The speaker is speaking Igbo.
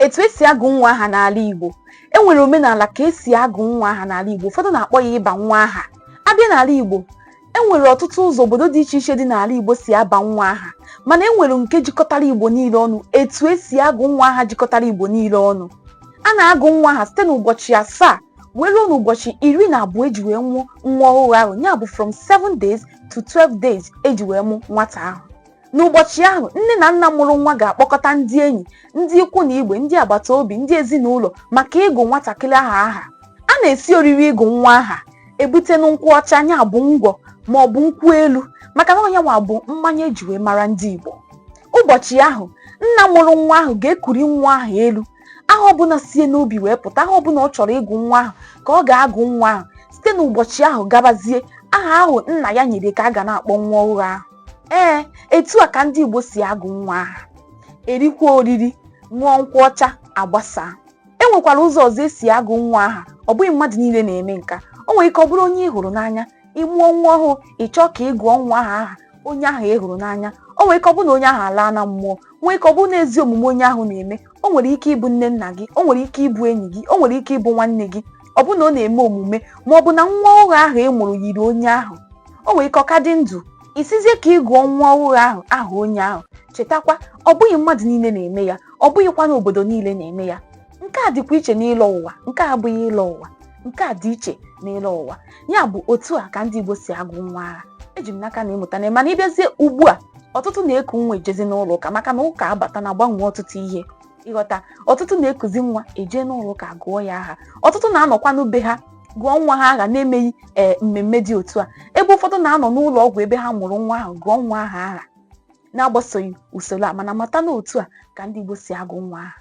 Etu esi agụ nwa aha n'ala Igbo. Enwere omenala ka esi agụ nwa aha n'ala Igbo. Ụfọdụ na-akpọ ya ịba nwa aha. Abịa n'ala Igbo, enwere ọtụtụ ụzọ obodo dị iche iche dị n'ala Igbo si aba nwa aha, mana enwere nke jikọtara Igbo niile ọnụ. Etu esi agụ nwa aha jikọtara Igbo niile ọnụ. A na-agụ nwa aha site n'ụbọchị 7 wee ruo n'ụbọchị 12 eji wee mụọ nwa ọhụrụ ahụ, ya bụ from 7 days to 12 days eji wee mụ nwata ahụ. N'ụbọchị ahụ, nne na nna mụrụ nwa ga-akpọkọta ndị enyi, ndị ikwu na igbe, ndị agbata obi, ndị ezinụlọ maka ịgụ nwatakịrị ahụ aha. A na-esi oriri ịgụ nwa aha ebute nkwụ ọcha, nya bụ ngwọ ma ọ bụ nkwụ elu, maka na ọnya nwa bụ mmanya eji wee mara ndị Igbo. Ụbọchị ahụ, nna mụrụ nwa ahụ ga-ekuri nwa ahụ elu. Aha ọbụla sie n'obi wee pụta, aha ọbụla ọ chọrọ ịgụ nwa ahụ ka ọ ga-agụ nwa ahụ. Site n'ụbọchị ahụ gabazie, aha ahụ nna ya nyere ka a ga na-akpọ nwa ọhụrụ ahụ. Etu a ka ndị Igbo si agụ nwa aha. Erikwa oriri, ṅụọ nkwụ ọcha, agbasaa. E nwekwara ụzọ ọzọ esi agụ nwa aha. Ọ bụghị mmadụ niile na-eme nka. O nwere ike ọ bụrụ onye ị hụrụ n'anya, ịmụọ nwa ọhụụ, ị chọọ ka ị gụọ nwa aha onye ahụ ị hụrụ n'anya. O nwere ike ọ bụrụ na onye ahụ alaa na mmụọ, nwee ike ọ bụrụ na ezi omume onye ahụ na-eme. O nwere ike ịbụ nne nna gị, o nwere ike ịbụ enyi gị, o nwere ike ịbụ nwanne gị. Ọ bụ na ọ na-eme omume ma ọ bụ na nwa ọhụrụ ahụ ị mụrụ yiri onye ahụ. O nwere ike ọ ka dị ndụ, isizie ka ị gụọ nwa ọhụrụ ahụ aha onye ahụ. Chetakwa, ọ bụghị mmadụ niile na-eme ya, ọ bụghịkwa na obodo niile na-eme ya. Nke a dịkwa iche n'ịlọ ụwa, nke a abụghị ịlọ ụwa, nke a dị iche n'ịlọ ụwa. Ya bụ otu a ka ndị Igbo si agụ nwa aha. Eji m n'aka na ịmụta na mana ịbịazie ugbu a, ọtụtụ na-eku nwa ejezi n'ụlọ ụka, maka na ụka abata na agbanwe ọtụtụ ihe. Ịghọta, ọtụtụ na-ekuzi nwa eje n'ụlọ ụka gụọ ya aha. Ọtụtụ na-anọkwa n'ube ha gụọ nwa ha aha na-emeghị mmemme dị otu a, ebe ụfọdụ na-anọ n'ụlọ ọgwụ ebe ha mụrụ nwa ahụ gụọ nwa aha aha na-agbasoghị usoro a. Mana mata na otu a ka ndị Igbo si agụ nwa aha.